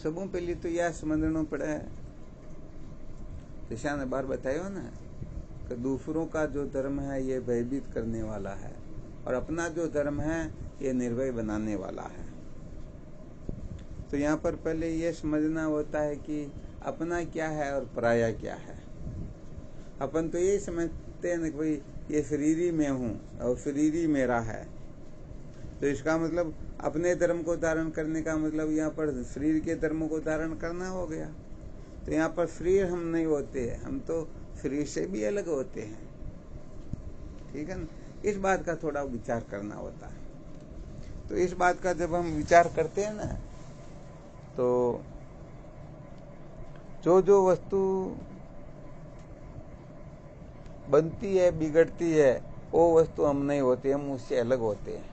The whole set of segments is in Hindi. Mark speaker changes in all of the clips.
Speaker 1: सबों पहले तो यह समझना पड़े, ऋषा ने बार बताया ना कि दूसरों का जो धर्म है ये भयभीत करने वाला है और अपना जो धर्म है ये निर्भय बनाने वाला है। तो यहाँ पर पहले ये समझना होता है कि अपना क्या है और पराया क्या है। अपन तो ये समझते हैं कि भाई ये शरीरी मैं हूँ और शरीरी मेरा है, तो इसका मतलब अपने धर्म को धारण करने का मतलब यहाँ पर शरीर के धर्म को धारण करना हो गया। तो यहाँ पर शरीर हम नहीं होते हैं, हम तो शरीर से भी अलग होते हैं। ठीक है ना, इस बात का थोड़ा विचार करना होता है। तो इस बात का जब हम विचार करते हैं ना, तो जो जो वस्तु बनती है बिगड़ती है वो वस्तु हम नहीं होते, हम उससे अलग होते हैं।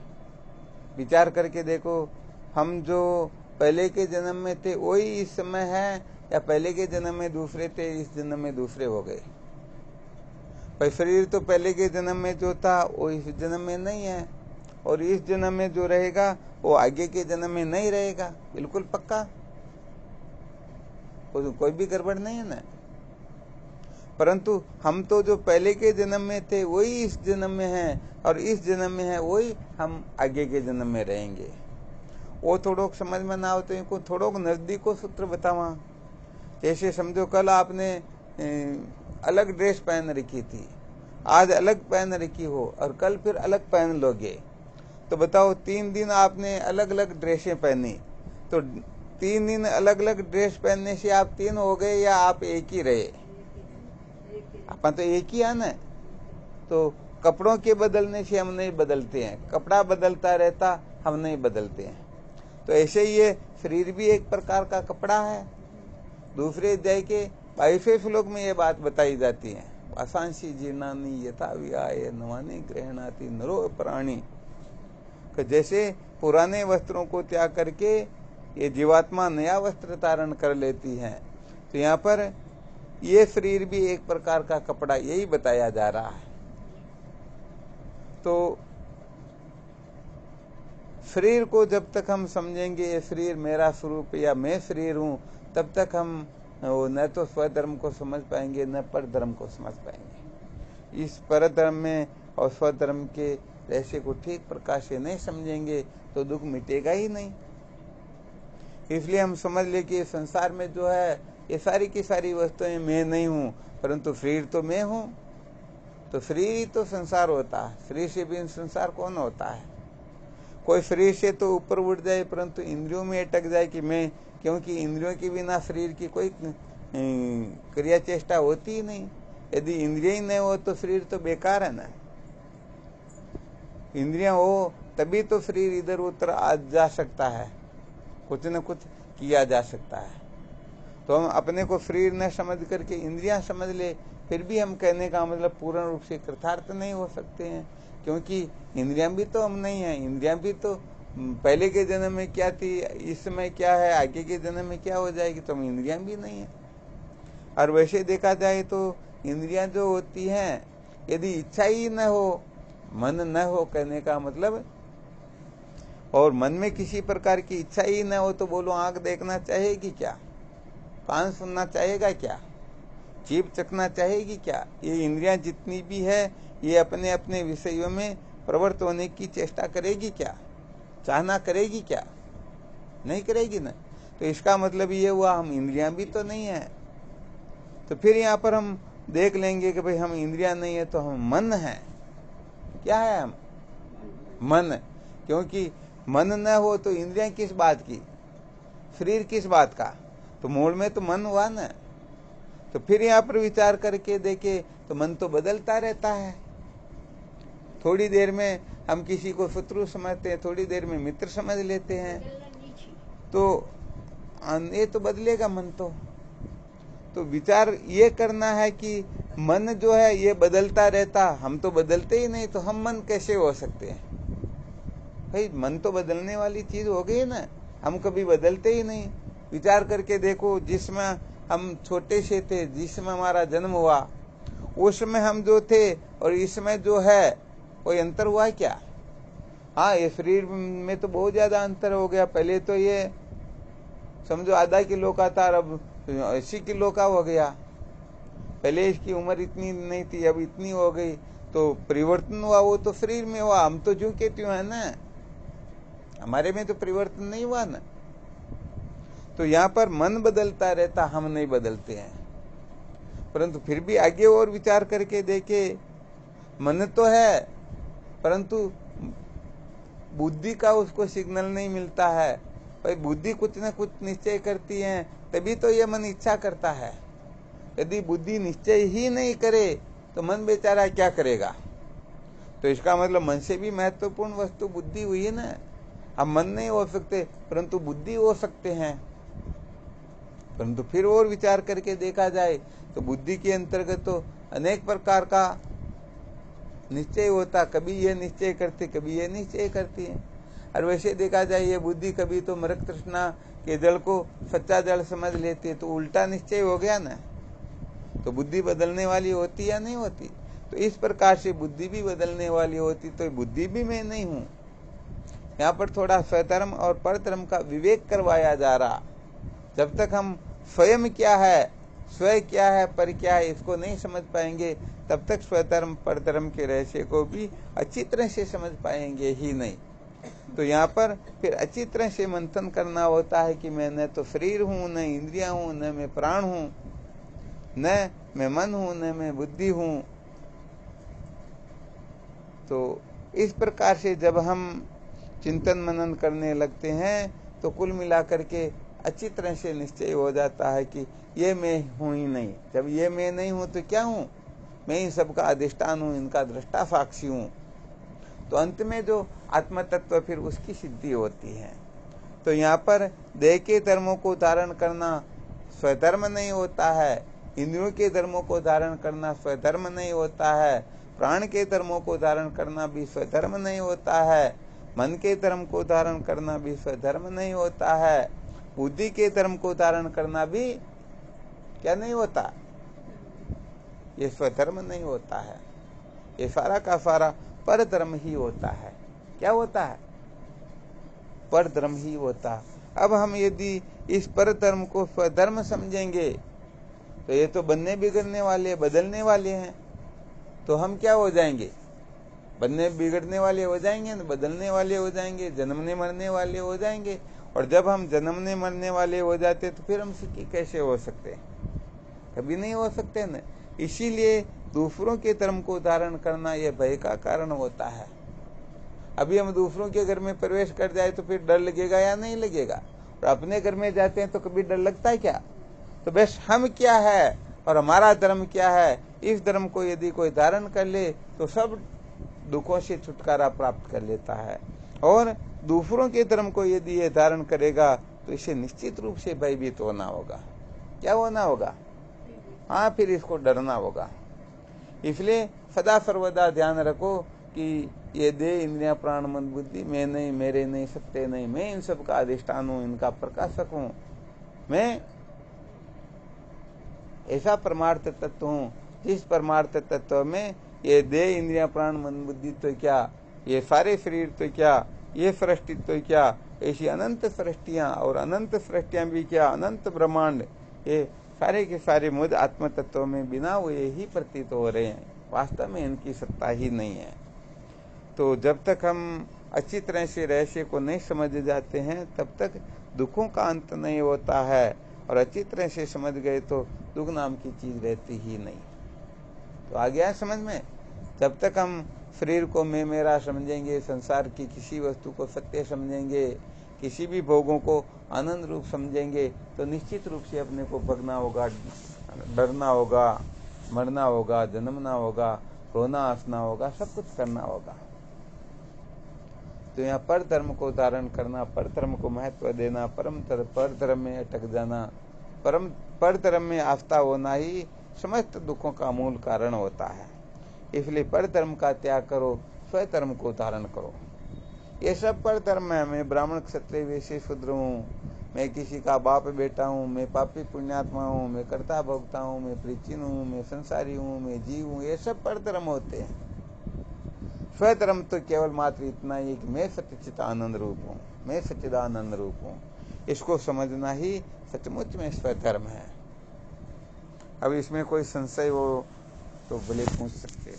Speaker 1: विचार करके देखो, हम जो पहले के जन्म में थे वही इस समय है, या पहले के जन्म में दूसरे थे इस जन्म में दूसरे हो गए। पर शरीर तो पहले के जन्म में जो था वो इस जन्म में नहीं है, और इस जन्म में जो रहेगा वो आगे के जन्म में नहीं रहेगा, बिल्कुल पक्का। कोई भी गड़बड़ नहीं है ना। परंतु हम तो जो पहले के जन्म में थे वही इस जन्म में है, और इस जन्म में है वही हम आगे के जन्म में रहेंगे। वो थोड़ो समझ में ना हो तो इनको थोड़ो नजदीक को सूत्र बतावा। जैसे समझो कल आपने अलग ड्रेस पहन रखी थी, आज अलग पहन रखी हो और कल फिर अलग पहन लोगे, तो बताओ 3 दिन आपने अलग अलग ड्रेसें पहनी, तो 3 दिन अलग अलग ड्रेस पहनने से आप 3 हो गए या आप एक ही रहे? अपन तो एक ही है ना। तो कपड़ों के बदलने से हम नहीं बदलते हैं, कपड़ा बदलता रहता हम नहीं बदलते हैं। तो ऐसे ही ये शरीर भी एक प्रकार का कपड़ा है। दूसरे अध्याय के 22वें श्लोक में ये बात बताई जाती है, वासांसी जीर्णानि यथा विहाय नवानि गृह्णाति नरो प्राणी। कि जैसे पुराने वस्त्रों को त्याग करके ये जीवात्मा नया वस्त्र धारण कर लेती है, तो यहाँ पर ये शरीर भी एक प्रकार का कपड़ा, यही बताया जा रहा है। तो शरीर को जब तक हम समझेंगे ये शरीर मेरा स्वरूप या मैं शरीर हूँ, तब तक हम न तो स्वधर्म को समझ पाएंगे न पर धर्म को समझ पाएंगे। इस परधर्म में और स्वधर्म के रहस्य को ठीक प्रकार से नहीं समझेंगे तो दुख मिटेगा ही नहीं। इसलिए हम समझ ले कि संसार में जो है ये सारी की सारी वस्तुएं मैं नहीं हूँ, परंतु शरीर तो मैं हूँ। तो शरीर ही तो संसार होता है, शरीर से भी संसार कौन होता है? कोई शरीर से तो ऊपर उठ जाए परंतु इंद्रियों में अटक जाए कि मैं, क्योंकि इंद्रियों के बिना शरीर की कोई क्रिया चेष्टा होती ही नहीं। यदि इंद्रिय ही नहीं हो तो शरीर तो बेकार है ना। इंद्रियां हो तभी तो शरीर इधर उधर आ जा सकता है, कुछ न कुछ किया जा सकता है। तो हम अपने को शरीर न समझ करके इंद्रियां समझ ले, फिर भी हम कहने का मतलब पूर्ण रूप से कृतार्थ नहीं हो सकते हैं, क्योंकि इंद्रियां भी तो हम नहीं है। इंद्रियां भी तो पहले के जन्म में क्या थी, इस समय क्या है, आगे के जन्म में क्या हो जाएगी, तो हम इंद्रियां भी नहीं है। और वैसे देखा जाए तो इंद्रियां जो होती हैं, यदि इच्छा ही न हो, मन न हो, कहने का मतलब, और मन में किसी प्रकार की इच्छा ही न हो, तो बोलो आंख देखना चाहेगी क्या, कान सुनना चाहेगा क्या, जीभ चखना चाहेगी क्या? ये इंद्रियां जितनी भी है ये अपने अपने विषयों में प्रवृत्त होने की चेष्टा करेगी क्या? चाहना करेगी क्या? नहीं करेगी ना। तो इसका मतलब ये हुआ हम इंद्रियां भी तो नहीं है। तो फिर यहाँ पर हम देख लेंगे कि भाई हम इंद्रियां नहीं है तो हम मन है। क्या है हम? मन। क्योंकि मन न हो तो इंद्रियां किस बात की, शरीर किस बात का? तो मूल में तो मन हुआ ना। तो फिर यहाँ पर विचार करके देखे तो मन तो बदलता रहता है। थोड़ी देर में हम किसी को शत्रु समझते हैं, थोड़ी देर में मित्र समझ लेते हैं, तो ये तो बदलेगा मन। तो विचार ये करना है कि मन जो है ये बदलता रहता, हम तो बदलते ही नहीं, तो हम मन कैसे हो सकते हैं? भाई मन तो बदलने वाली चीज हो गई ना, हम कभी बदलते ही नहीं। विचार करके देखो, जिसमें हम छोटे से थे, जिसमें हमारा जन्म हुआ, उसमें हम जो थे और इसमें जो है कोई अंतर हुआ है क्या? हाँ, ये शरीर में तो बहुत ज्यादा अंतर हो गया। पहले तो ये समझो आधा किलो का था, अब 80 किलो का हो गया। पहले इसकी उम्र इतनी नहीं थी, अब इतनी हो गई, तो परिवर्तन हुआ, वो तो शरीर में हुआ। हम तो जो के त्यों है ना, हमारे में तो परिवर्तन नहीं हुआ ना। तो यहाँ पर मन बदलता रहता, हम नहीं बदलते हैं। परंतु फिर भी आगे और विचार करके देखे, मन तो है परंतु बुद्धि का उसको सिग्नल नहीं मिलता है। भाई बुद्धि कुछ न कुछ निश्चय करती है, तभी तो ये मन इच्छा करता है। यदि बुद्धि निश्चय ही नहीं करे तो मन बेचारा क्या करेगा? तो इसका मतलब मन से भी महत्वपूर्ण वस्तु बुद्धि हुई है ना। हम मन नहीं हो सकते परंतु बुद्धि हो सकते हैं। परंतु फिर और विचार करके देखा जाए तो बुद्धि के अंतर्गत तो अनेक प्रकार का निश्चय होता, कभी ये निश्चय करते, कभी ये निश्चय करती है। और वैसे देखा जाए ये बुद्धि कभी तो मृग तृष्णा के जल को सच्चा जल समझ लेती है, तो उल्टा निश्चय हो गया ना। तो बुद्धि बदलने वाली होती या नहीं होती? तो इस प्रकार से बुद्धि भी बदलने वाली होती, तो बुद्धि भी मैं नहीं हूँ। यहाँ पर थोड़ा स्वधर्म और परधर्म का विवेक करवाया जा रहा। जब तक हम स्वयं क्या है, स्वयं क्या है, पर क्या है, इसको नहीं समझ पाएंगे, तब तक स्वधर्म परधर्म के रहस्य को भी अच्छी तरह से समझ पाएंगे ही नहीं। तो यहाँ पर फिर अच्छी तरह से मंथन करना होता है कि मैं न तो शरीर हूँ, न इंद्रियां हूँ, न मैं प्राण हूँ, न मैं मन हूँ, न मैं बुद्धि हूँ। तो इस प्रकार से जब हम चिंतन मनन करने लगते हैं तो कुल मिलाकर के अच्छी तरह से निश्चय हो जाता है कि ये मैं हूँ ही नहीं। जब ये मैं नहीं हूँ तो क्या हूँ? मैं ही सबका अधिष्ठान हूँ, इनका दृष्टा साक्षी हूँ। तो अंत में जो आत्म तत्व फिर उसकी सिद्धि होती है। तो यहाँ पर देह के धर्मों को धारण करना स्वधर्म नहीं होता है, इंद्रियों के धर्मों को धारण करना स्वधर्म नहीं होता है, प्राण के धर्मों को धारण करना भी स्वधर्म नहीं होता है, मन के धर्म को धारण करना भी स्वधर्म नहीं होता है, बुद्धि के धर्म को धारण करना भी क्या नहीं होता? ये स्वधर्म नहीं होता है। ये सारा का सारा परधर्म ही होता है। क्या होता है? परधर्म ही होता। अब हम यदि इस परधर्म को स्वधर्म समझेंगे तो ये तो बनने बिगड़ने वाले, बदलने वाले हैं। तो हम क्या हो जाएंगे? बनने बिगड़ने वाले हो जाएंगे, बदलने वाले हो जाएंगे, जन्मने मरने वाले हो जाएंगे। और जब हम जन्मने मरने वाले हो जाते तो फिर हम सुखी कैसे हो सकते हैं? कभी नहीं हो सकते न। इसीलिए दूसरों के धर्म को धारण करना यह भय का कारण होता है। अभी हम दूसरों के घर में प्रवेश कर जाए तो फिर डर लगेगा या नहीं लगेगा? और अपने घर में जाते हैं तो कभी डर लगता है क्या? तो बस हम क्या है और हमारा धर्म क्या है, इस धर्म को यदि कोई धारण कर ले तो सब दुखों से छुटकारा प्राप्त कर लेता है। और दूसरों के धर्म को यदि ये धारण करेगा तो इसे निश्चित रूप से भयभीत होना होगा। क्या होना होगा? हाँ, फिर इसको डरना होगा। इसलिए सदा सर्वदा ध्यान रखो कि ये देह इंद्रियां प्राण मन बुद्धि मैं नहीं, मेरे नहीं, सत्य नहीं, मैं इन सब का अधिष्ठान हूँ, इनका प्रकाशक हूँ, मैं ऐसा परमार्थ तत्व हूँ जिस परमार्थ तत्व में ये देह इंद्रियां प्राण मन बुद्धि तो क्या, ये सारे शरीर तो क्या, ये सृष्टि तो क्या, ऐसी अनंत सृष्टियां और अनंत सृष्टियां भी क्या, अनंत ब्रह्मांड, ये सारे के सारे मुझ आत्म तत्व में बिना हुए ही प्रतीत हो रहे हैं। वास्तव में इनकी सत्ता ही नहीं है। तो जब तक हम अच्छी तरह से रहस्य को नहीं समझ जाते हैं तब तक दुखों का अंत नहीं होता है। और अच्छी तरह से समझ गए तो दुख नाम की चीज रहती ही नहीं। तो आ गया समझ में? जब तक हम शरीर को मैं मेरा समझेंगे, संसार की किसी वस्तु को सत्य समझेंगे, किसी भी भोगों को आनंद रूप समझेंगे तो निश्चित रूप से अपने को भगना होगा, डरना होगा, मरना होगा, जन्मना होगा, रोना हंसना होगा, सब कुछ करना होगा। तो यहाँ पर धर्म को धारण करना, पर धर्म को महत्व देना, पर धर्म में अटक जाना, पर धर्म में आस्था होना ही समस्त दुखों का मूल कारण होता है। इसलिए पर धर्म का त्याग करो, स्वधर्म को धारण करो। ये सब पर धर्म है। मैं ब्राह्मण क्षत्रिय वैश्य शूद्र हूँ, मैं किसी का बाप बेटा हूँ, मैं पापी पुण्यात्मा हूँ, मैं कर्ता भोक्ता हूँ, मैं प्राचीन हूँ, मैं संसारी हूँ, मैं जीव हूँ, ये सब पर धर्म होते हैं। स्वधर्म तो केवल मात्र इतना ही कि मैं सच्चिदानंद रूप हूँ, मैं सच्चिदानंद रूप हूँ। इसको समझना ही सचमुच में स्वधर्म है। अब इसमें कोई संशय हो तो भले पूछ सकते हैं।